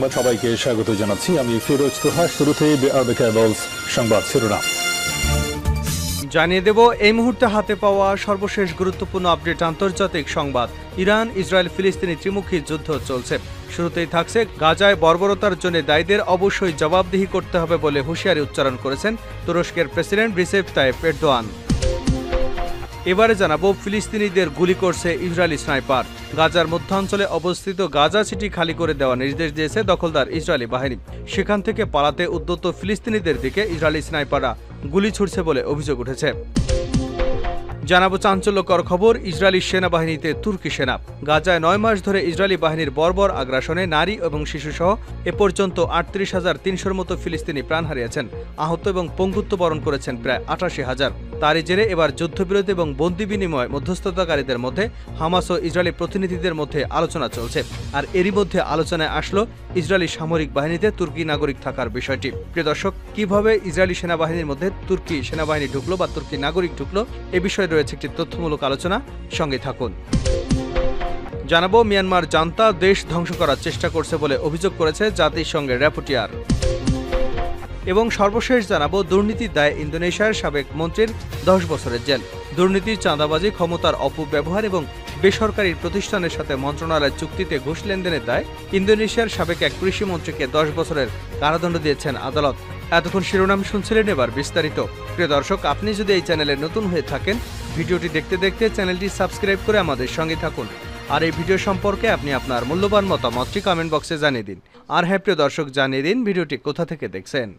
সংবাদ সবাইকে স্বাগত জানাচ্ছি। আমি ফিরোজ তোহা। শুরুতেই সংবাদ শিরোনাম জানিয়ে দেব এই মুহূর্তে হাতে পাওয়া সর্বশেষ গুরুত্বপূর্ণ আপডেট। আন্তর্জাতিক সংবাদ। ইরান ইসরায়েল ফিলিস্তিনি ত্রিমুখী যুদ্ধ চলছে। শুরুতেই থাকছে গাজায় বর্বরতার জন্য দায়ীদের অবশ্যই জবাবদিহি করতে হবে বলে হুঁশিয়ারি উচ্চারণ করেছেন তুরস্কের প্রেসিডেন্ট রিসেপ তাইয়েপ এরদোয়ান। এবারে জানাবো ফিলিস্তিনিদের গুলি করছে ইসরায়েলি স্নাইপার। গাজার মধ্যাঞ্চলে অবস্থিত গাজা সিটি খালি করে দেওয়ার নির্দেশ দিয়েছে দখলদার ইসরায়েলি বাহিনী। সেখান থেকে পালাতে উদ্যত ফিলিস্তিনিদের দিকে ইসরায়েলি স্নাইপাররা গুলি ছুড়ছে বলে অভিযোগ উঠেছে। জানাবো চাঞ্চল্যকর খবর, ইসরায়েলি সেনাবাহিনীতে তুর্কি সেনা। গাজায় ৯ মাস ধরে ইসরায়েলি বাহিনীর বর্বর আগ্রাসনে নারী এবং শিশুসহ এ পর্যন্ত ৩৮,৩০০-র মতো ফিলিস্তিনি প্রাণ হারিয়েছেন। আহত এবং পঙ্গুত্ব বরণ করেছেন প্রায় ৮৮,০০০। তারই জেরে এবার যুদ্ধবিরতি এবং বন্দি বিনিময় মধ্যস্থতাকারীদের মধ্যে হামাস ও ইসরায়েলি প্রতিনিধিদের মধ্যে আলোচনা চলছে। আর এরই মধ্যে আলোচনায় আসলো ইসরায়েলি সামরিক বাহিনীতে তুর্কি নাগরিক থাকার বিষয়টি। প্রিয় দর্শক, কিভাবে ইসরায়েলি সেনাবাহিনীর মধ্যে তুর্কি সেনাবাহিনী ঢুকলো বা তুর্কি নাগরিক ঢুকলো, এ বিষয়ে রয়েছে একটি তথ্যমূলক আলোচনা। সঙ্গে থাকুন। জানাবো মিয়ানমার জান্তা দেশ ধ্বংস করার চেষ্টা করছে বলে অভিযোগ করেছে জাতিসংঘের র্যাপোর্টিয়ার। এবং সর্বশেষ জানাবো দুর্নীতির দায়ে ইন্দোনেশিয়ার সাবেক মন্ত্রীর ১০ বছরের জেল। দুর্নীতি, চাঁদাবাজি, ক্ষমতার অপব্যবহার এবং বেসরকারি প্রতিষ্ঠানের সাথে মন্ত্রণালয়ের চুক্তিতে ঘুষ লেনদেনের দায় ইন্দোনেশিয়ার সাবেক এক কৃষিমন্ত্রীকে 10 বছরের কারাদণ্ড দিয়েছেন আদালত। এতক্ষণ শিরোনাম শুনছিলেন, এবার বিস্তারিত। প্রিয় দর্শক, আপনি যদি এই চ্যানেলে নতুন হয়ে থাকেন, ভিডিওটি দেখতে দেখতে চ্যানেলটি সাবস্ক্রাইব করে আমাদের সঙ্গে থাকুন। আর এই ভিডিও সম্পর্কে আপনি আপনার মূল্যবান মতামতটি কমেন্ট বক্সে জানিয়ে দিন। আর হ্যাঁ প্রিয় দর্শক, জানিয়ে দিন ভিডিওটি কোথা থেকে দেখছেন।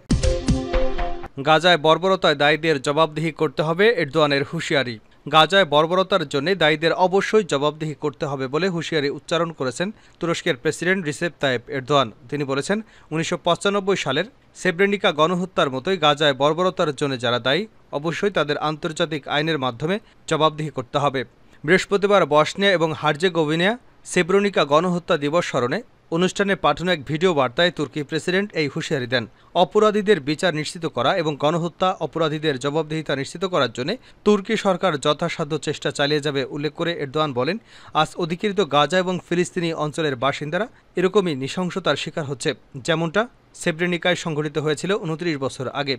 গাজায় বর্বরতায় দায়ীদের জবাবদিহি করতে হবে, এরদোয়ানের হুঁশিয়ারি। গাজায় বর্বরতার জন্য দায়ীদের অবশ্যই জবাবদিহি করতে হবে বলে হুঁশিয়ারি উচ্চারণ করেছেন তুরস্কের প্রেসিডেন্ট রিসেপ তাইয়েপ এরদোয়ান। তিনি বলেছেন, ১৯৯৫ সালের সেব্রেনিকা গণহত্যার মতোই গাজায় বর্বরতার জন্য যারা দায়ী, অবশ্যই তাদের আন্তর্জাতিক আইনের মাধ্যমে জবাবদিহি করতে হবে। বৃহস্পতিবার বসনিয়া এবং হার্জেগোভিনা সেব্রেনিকা গণহত্যা দিবস স্মরণে অনুষ্ঠানে পাঠানো এক ভিডিও বার্তায় তুর্কি প্রেসিডেন্ট এই হুঁশিয়ারি দেন। অপরাধীদের বিচার নিশ্চিত করা এবং গণহত্যা অপরাধীদের জবাবদিহিতা নিশ্চিত করার জন্য তুর্কি সরকার যথাসাধ্য চেষ্টা চালিয়ে যাবে উল্লেখ করে এরদোয়ান বলেন, আজ অধিকৃত গাজা এবং ফিলিস্তিনি অঞ্চলের বাসিন্দারা এরকমই নৃশংসতার শিকার হচ্ছে, যেমনটা সেব্রেনিকায় সংঘটিত হয়েছিল ২৯ বছর আগে।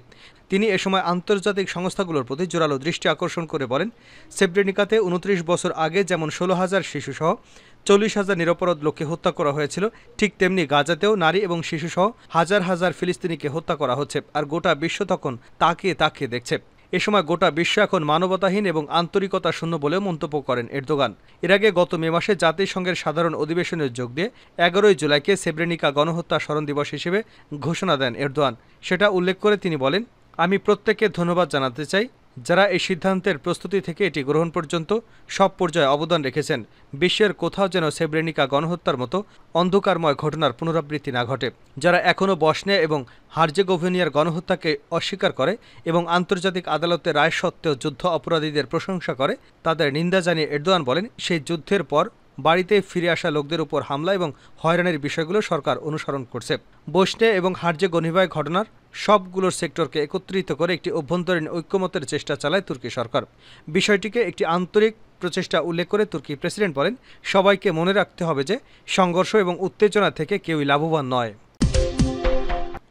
তিনি এ সময় আন্তর্জাতিক সংস্থাগুলোর প্রতি জোরালো দৃষ্টি আকর্ষণ করে বলেন, সেব্রেনিকাতে ২৯ বছর আগে যেমন ১৬,০০০ শিশুসহ ৪০,০০০ নিরপরাধ লোককে হত্যা করা হয়েছিল, ঠিক তেমনি গাজাতেও নারী এবং শিশুসহ হাজার হাজার ফিলিস্তিনিকে হত্যা করা হচ্ছে। আর গোটা বিশ্ব তখন তাকিয়ে তাকিয়ে দেখছে। এ সময় গোটা বিশ্ব এখন মানবতাহীন এবং আন্তরিকতা শূন্য বলেও মন্তব্য করেন এরদোগান। এর আগে গত মে মাসে জাতিসংঘের সাধারণ অধিবেশনে যোগ দিয়ে ১১ জুলাইকে সেব্রেনিকা গণহত্যা স্মরণ দিবস হিসেবে ঘোষণা দেন এরদোয়ান। সেটা উল্লেখ করে তিনি বলেন, আমি প্রত্যেককে ধন্যবাদ জানাতে চাই যারা এই সিদ্ধান্তের প্রস্তুতি থেকে এটি গ্রহণ পর্যন্ত সব পর্যায়ে অবদান রেখেছেন। বিশ্বের কোথাও যেন সেব্রেনিকা গণহত্যার মতো অন্ধকারময় ঘটনার পুনরাবৃত্তি না ঘটে। যারা এখনও বসনিয়া এবং হার্জেগোভিনিয়ার গণহত্যাকে অস্বীকার করে এবং আন্তর্জাতিক আদালতের রায় সত্ত্বেও যুদ্ধ অপরাধীদের প্রশংসা করে, তাদের নিন্দা জানিয়ে এরদোয়ান বলেন, সেই যুদ্ধের পর বাড়িতে ফিরে আসা লোকদের উপর হামলা এবং হয়রানির বিষয়গুলো সরকার অনুসরণ করছে। বসনিয়া এবং হার্জেগোভিনায় ঘটনার সবগুলোর সেক্টরকে একত্রিত করে একটি অভ্যন্তরীণ ঐক্যমতের চেষ্টা চালায় তুর্কি সরকার। বিষয়টিকে একটি আন্তরিক প্রচেষ্টা উল্লেখ করে তুর্কি প্রেসিডেন্ট বলেন, সবাইকে মনে রাখতে হবে যে সংঘর্ষ এবং উত্তেজনা থেকে কেউই লাভবান নয়।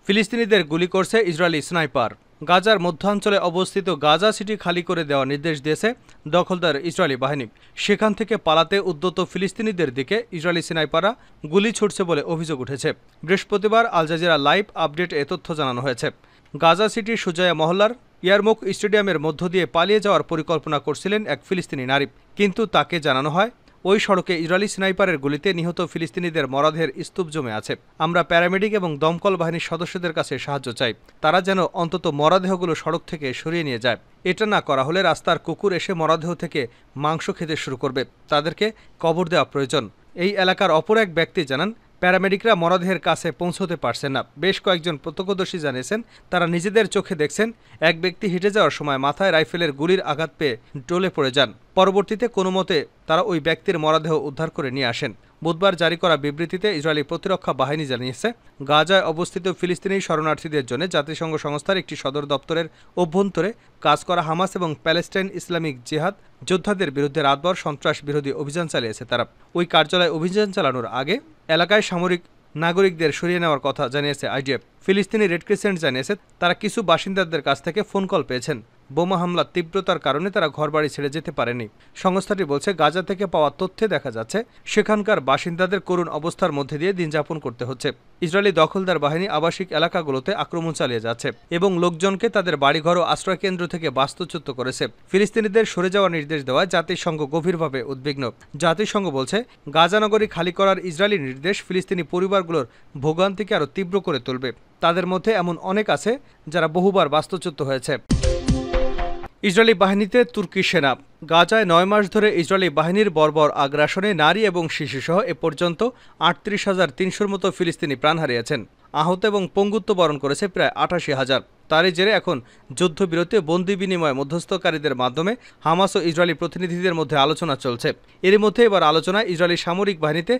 ফিলিস্তিনিদের গুলি করছে ইসরায়েলি স্নাইপার। গাজার মধ্যাঞ্চলে অবস্থিত গাজা সিটি খালি করে দেওয়ার নির্দেশ দিয়েছে দখলদার ইসরায়েলি বাহিনী। সেখান থেকে পালাতে উদ্যত ফিলিস্তিনিদের দিকে ইসরায়েলি স্নাইপাররা গুলি ছুটছে বলে অভিযোগ উঠেছে। বৃহস্পতিবার আল জাজিরা লাইভ আপডেট এ তথ্য জানানো হয়েছে। গাজা সিটির সুজায়া মহল্লার ইয়ারমুক স্টেডিয়ামের মধ্য দিয়ে পালিয়ে যাওয়ার পরিকল্পনা করছিলেন এক ফিলিস্তিনি নারী, কিন্তু তাকে জানানো হয় ওই সড়কে ইসরায়েলি স্নাইপারের গুলিতে নিহত ফিলিস্তিনিদের মরদেহের স্তূপ জমে আছে। আমরা প্যারামেডিক এবং দমকল বাহিনীর সদস্যদের কাছে সাহায্য চাই, তারা যেন অন্তত মরদেহগুলো সড়ক থেকে সরিয়ে নিয়ে যায়। এটা না করা হলে রাস্তার কুকুর এসে মরদেহ থেকে মাংস খেতে শুরু করবে, তাদেরকে কবর দেওয়া প্রয়োজন। এই এলাকার অপর এক ব্যক্তি জানান, প্যারামেডিকরা মরদেহের কাছে পৌঁছতে পারছেন না। বেশ কয়েকজন প্রত্যক্ষদর্শী জানিয়েছেন, তারা নিজেদের চোখে দেখছেন এক ব্যক্তি হেঁটে যাওয়ার সময় মাথায় রাইফেলের গুলির আঘাত পেয়ে ডলে পড়ে যান। পরবর্তীতে কোনো মতে তারা ওই ব্যক্তির মরদেহ উদ্ধার করে নিয়ে আসেন। বুধবার জারি করা বিবৃতিতে ইসরায়েলি প্রতিরক্ষা বাহিনী জানিয়েছে, গাজায় অবস্থিত ফিলিস্তিনি শরণার্থীদের জন্য জাতিসংঘ সংস্থার একটি সদর দপ্তরের অভ্যন্তরে কাজ করা হামাস এবং প্যালেস্টাইন ইসলামিক জিহাদ যোদ্ধাদের বিরুদ্ধে রাতভর সন্ত্রাস বিরোধী অভিযান চালিয়েছে তারা। ওই কার্যালয়ে অভিযান চালানোর আগে এলাকায় সামরিক নাগরিকদের সরিয়ে নেওয়ার কথা জানিয়েছে আইডিএফ। ফিলিস্তিনি রেড ক্রিসেন্ট জানিয়েছে তারা কিছু বাসিন্দাদের কাছ থেকে ফোন কল পেয়েছেন। বোমা হামলার তীব্রতার কারণে তারা ঘরবাড়ি ছেড়ে যেতে পারেনি। সংস্থাটি বলছে, গাজা থেকে পাওয়া তথ্যে দেখা যাচ্ছে সেখানকার বাসিন্দাদের করুণ অবস্থার মধ্যে দিয়ে দিন যাপন করতে হচ্ছে। ইসরায়েলি দখলদার বাহিনী আবাসিক এলাকাগুলোতে আক্রমণ চালিয়ে যাচ্ছে এবং লোকজনকে তাদের বাড়িঘর ও আশ্রয়কেন্দ্র থেকে বাস্তুচ্যুত করেছে। ফিলিস্তিনিদের সরে যাওয়ার নির্দেশ দেওয়ায় জাতিসংঘ গভীরভাবে উদ্বিগ্ন। জাতিসংঘ বলছে, গাজা নগরী খালি করার ইসরায়েলি নির্দেশ ফিলিস্তিনি পরিবারগুলোর ভোগান্তিকে আরও তীব্র করে তুলবে। তাদের মধ্যে এমন অনেক আছে যারা বহুবার বাস্তুচ্যুত হয়েছে। ইসরায়েলি বাহিনীতে তুর্কি সেনা। গাজায় ৯ মাস ধরে ইসরায়েলি বাহিনীর বর্বর আগ্রাসনে নারী এবং শিশুসহ এ পর্যন্ত ৩৮,৩০০-র মতো ফিলিস্তিনি প্রাণ হারিয়েছেন। আহত এবং পঙ্গুত্ব বরণ করেছে প্রায় ৮৮,০০০। তারই জেরে এখন যুদ্ধবিরতি বন্দি বিনিময় মধ্যস্থকারীদের মাধ্যমে হামাস ও ইসরায়েলি প্রতিনিধিদের মধ্যে আলোচনা চলছে। এরই মধ্যে এবার আলোচনায় ইসরায়েলি সামরিক বাহিনীতে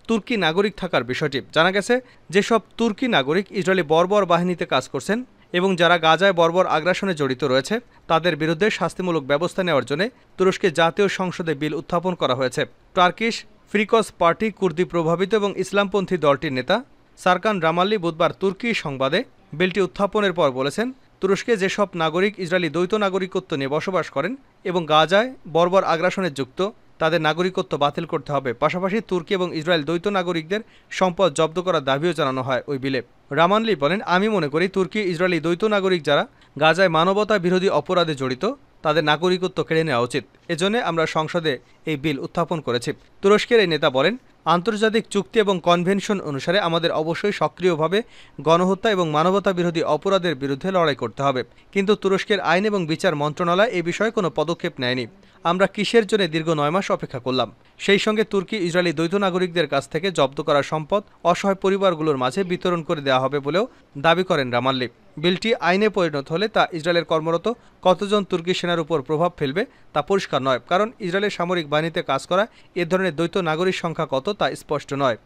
তুর্কি নাগরিক থাকার বিষয়টি। জানা গেছে, যেসব তুর্কি নাগরিক ইসরায়েলি বর্বর বাহিনীতে কাজ করছেন এবং যারা গাজায় বর্বর আগ্রাসনে জড়িত রয়েছে তাদের বিরুদ্ধে শাস্তিমূলক ব্যবস্থা নেওয়ার জন্য তুরস্কের জাতীয় সংসদে বিল উত্থাপন করা হয়েছে। টার্কিশ ফ্রিকস পার্টি কুর্দি প্রভাবিত এবং ইসলামপন্থী দলটির নেতা সারকান রামাল্লি বুধবার তুর্কি সংবাদে বিলটি উত্থাপনের পর বলেছেন, তুরস্কে যেসব নাগরিক ইসরায়েলি দ্বৈত নাগরিকত্ব নিয়ে বসবাস করেন এবং গাজায় বর্বর আগ্রাসনে যুক্ত তাদের নাগরিকত্ব বাতিল করতে হবে। পাশাপাশি তুর্কি এবং ইসরায়েল দ্বৈত নাগরিকদের সম্পদ জব্দ করার দাবিও জানানো হয় ওই বিলে। রামানলি বলেন, আমি মনে করি তুর্কি ইসরায়েলি দ্বৈত নাগরিক যারা গাজায় মানবতা বিরোধী অপরাধে জড়িত তাদের নাগরিকত্ব কেড়ে নেওয়া উচিত। এজন্য আমরা সংসদে এই বিল উত্থাপন করেছি। তুরস্কের এই নেতা বলেন, আন্তর্জাতিক চুক্তি এবং কনভেনশন অনুসারে আমাদের অবশ্যই সক্রিয়ভাবে গণহত্যা এবং মানবতা বিরোধী অপরাধের বিরুদ্ধে লড়াই করতে হবে। কিন্তু তুরস্কের আইন এবং বিচার মন্ত্রণালয় এ বিষয়ে কোনো পদক্ষেপ নেয়নি। আমরা কিসের জন্য দীর্ঘ ৯ মাস অপেক্ষা করলাম? সেই সঙ্গে তুর্কি ইসরায়েলি দ্বৈত নাগরিকদের কাছ থেকে জব্দ করা সম্পদ অসহায় পরিবারগুলোর মাঝে বিতরণ করে দেওয়া হবে বলেও দাবি করেন রামাল্লি। বিলটি আইনে পরিণত হলে তা ইসরায়েলের কর্মরত কতজন তুর্কি সেনার উপর প্রভাব ফেলবে তা পরিষ্কার নয়, কারণ ইসরায়েলের সামরিক বাহিনীতে কাজ করা এ ধরনের দ্বৈত নাগরিক সংখ্যা কত তা স্পষ্ট নয়।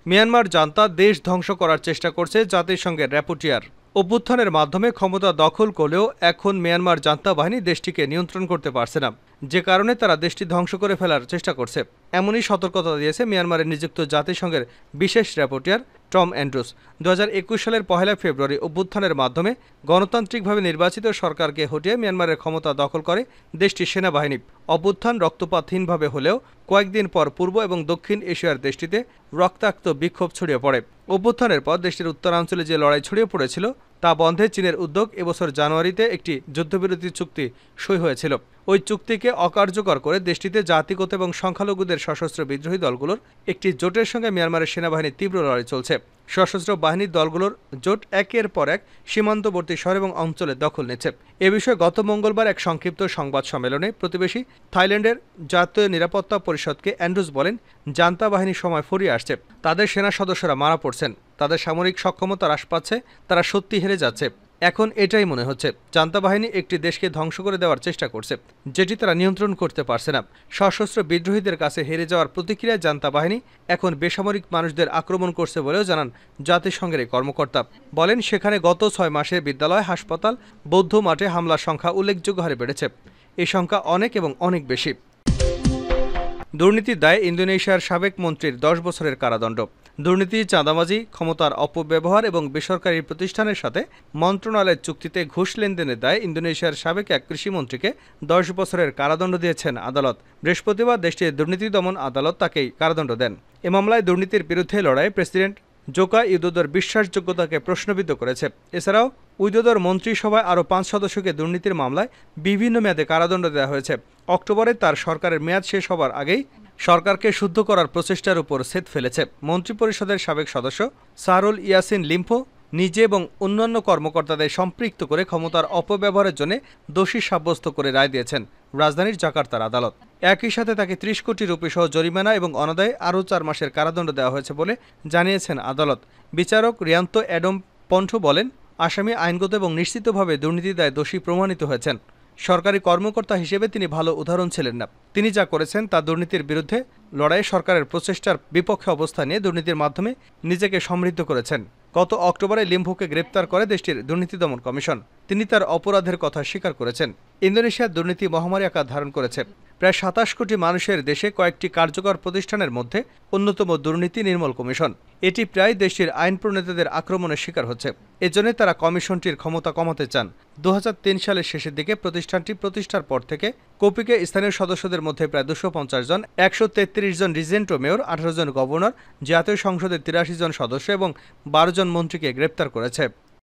মিয়ানমার জান্তা দেশ ধ্বংস করার চেষ্টা করছে জাতিসংঘের র্যাপোর্টিয়ার। অভ্যুত্থানের মাধ্যমে ক্ষমতা দখল করলেও এখন মিয়ানমার জান্তা বাহিনী দেশটিকে নিয়ন্ত্রণ করতে পারছে না, যে কারণে তারা দেশটি ধ্বংস করে ফেলার চেষ্টা করছে। এমনই সতর্কতা দিয়েছে মিয়ানমারে নিযুক্ত জাতিসংঘের বিশেষ র্যাপোর্টিয়ার টম অ্যান্ড্রুস। ২০২১ সালের ১ ফেব্রুয়ারি অভ্যুত্থানের মাধ্যমে গণতান্ত্রিকভাবে নির্বাচিত সরকারকে হটিয়ে মিয়ানমারের ক্ষমতা দখল করে দেশটির সেনাবাহিনী। অভ্যুত্থান রক্তপাতহীনভাবে হলেও কয়েকদিন পর পূর্ব এবং দক্ষিণ এশিয়ার দেশটিতে রক্তাক্ত বিক্ষোভ ছড়িয়ে পড়ে। অভ্যুত্থানের পর দেশটির উত্তরাঞ্চলে যে লড়াই ছড়িয়ে পড়েছিল তা বন্ধে চীনের উদ্যোগ এবছর জানুয়ারিতে একটি যুদ্ধবিরতি চুক্তি সই হয়েছিল। ওই চুক্তিকে অকার্যকর করে দেশটিতে জাতিগত এবং সংখ্যালঘুদের সশস্ত্র বিদ্রোহী দলগুলোর একটি জোটের সঙ্গে মিয়ানমারের সেনাবাহিনীর তীব্র লড়াই চলছে। সশস্ত্র বাহিনীর দলগুলোর জোট একের পর এক সীমান্তবর্তী শহর এবং অঞ্চলে দখল নিচ্ছে। এ বিষয়ে গত মঙ্গলবার এক সংক্ষিপ্ত সংবাদ সম্মেলনে প্রতিবেশী থাইল্যান্ডের জাতীয় নিরাপত্তা পরিষদকে অ্যান্ড্রুস বলেন, জান্তা বাহিনীর সময় ফুরিয়ে আসছে। তাদের সেনা সদস্যরা মারা পড়ছেন, তাদের সামরিক সক্ষমতা হ্রাস পাচ্ছে, তারা সত্যি হেরে যাচ্ছে। এখন এটাই মনে হচ্ছে জান্তা বাহিনী একটি দেশকে ধ্বংস করে দেওয়ার চেষ্টা করছে, যেটি তারা নিয়ন্ত্রণ করতে পারছে না। সশস্ত্র বিদ্রোহীদের কাছে হেরে যাওয়ার প্রতিক্রিয়ায় জান্তা বাহিনী এখন বেসামরিক মানুষদের আক্রমণ করছে বলেও জানান জাতিসংঘের এই কর্মকর্তা। বলেন, সেখানে গত ৬ মাসে বিদ্যালয়, হাসপাতাল, বৌদ্ধ মাঠে হামলার সংখ্যা উল্লেখযোগ্য হারে বেড়েছে। এই সংখ্যা অনেক এবং অনেক বেশি। দুর্নীতির দায়ে ইন্দোনেশিয়ার সাবেক মন্ত্রীর ১০ বছরের কারাদণ্ড। দুর্নীতি, চাঁদাবাজি, ক্ষমতার অপব্যবহার এবং বেসরকারি প্রতিষ্ঠানের সাথে মন্ত্রণালয়ের চুক্তিতে ঘুষ লেনদেনের দায়ে ইন্দোনেশিয়ার সাবেক এক কৃষিমন্ত্রীকে ১০ বছরের কারাদণ্ড দিয়েছেন আদালত। বৃহস্পতিবার দেশটির দুর্নীতি দমন আদালত তাকেই কারাদণ্ড দেন। এ মামলায় দুর্নীতির বিরুদ্ধে লড়াই প্রেসিডেন্ট জোকা উইদোদোর বিশ্বাসযোগ্যতাকে প্রশ্নবিদ্ধ করেছে। এছাড়াও উইদোদোর মন্ত্রিসভায় আরও ৫ সদস্যকে দুর্নীতির মামলায় বিভিন্ন মেয়াদে কারাদণ্ড দেওয়া হয়েছে। অক্টোবরে তার সরকারের মেয়াদ শেষ হবার আগেই সরকারকে শুদ্ধ করার প্রচেষ্টার উপর সেদ ফেলেছে। মন্ত্রিপরিষদের সাবেক সদস্য সারুল ইয়াসিন লিম্ফো নিজে এবং অন্যান্য কর্মকর্তাদের সম্পৃক্ত করে ক্ষমতার অপব্যবহারের জন্য দোষী সাব্যস্ত করে রায় দিয়েছেন রাজধানীর জাকার্তার আদালত। একই সাথে তাকে ৩০ কোটি রুপি সহ জরিমানা এবং অনাদায়ে আরও ৪ মাসের কারাদণ্ড দেওয়া হয়েছে বলে জানিয়েছেন আদালত। বিচারক রিয়ান্তো অ্যাডম পন্ঠো বলেন, আসামি আইনগত এবং নিশ্চিতভাবে দুর্নীতি দায়ে দোষী প্রমাণিত হয়েছেন। সরকারি কর্মকর্তা হিসেবে তিনি ভালো উদাহরণ ছিলেন না। তিনি যা করেছেন তা দুর্নীতির বিরুদ্ধে লড়াইয়ে সরকারের প্রচেষ্টার বিপক্ষে অবস্থান নিয়ে দুর্নীতির মাধ্যমে নিজেকে সমৃদ্ধ করেছেন। গত অক্টোবরে লিম্ফোকে গ্রেপ্তার করে দেশটির দুর্নীতি দমন কমিশন। তিনি তার অপরাধের কথা স্বীকার করেছেন। ইন্দোনেশিয়ার দুর্নীতি মহামারী আকার ধারণ করেছে। প্রায় ২৭ কোটি মানুষের দেশে কয়েকটি কার্যকর প্রতিষ্ঠানের মধ্যে অন্যতম দুর্নীতি নির্মূল কমিশন। এটি প্রায় দেশটির আইন প্রণেতাদের আক্রমণের শিকার হচ্ছে। এজন্য তারা কমিশনটির ক্ষমতা কমাতে চান। ২০০৩ সালের শেষের দিকে প্রতিষ্ঠানটি প্রতিষ্ঠার পর থেকে কপিকে স্থানীয় সদস্যদের মধ্যে প্রায় ২৫০ জন, ১৩৩ জন রিজেন্ট ও মেয়র, ১৮ জন গভর্নর, জাতীয় সংসদের ৮৩ জন সদস্য এবং ১২ জন মন্ত্রীকে গ্রেপ্তার করেছে।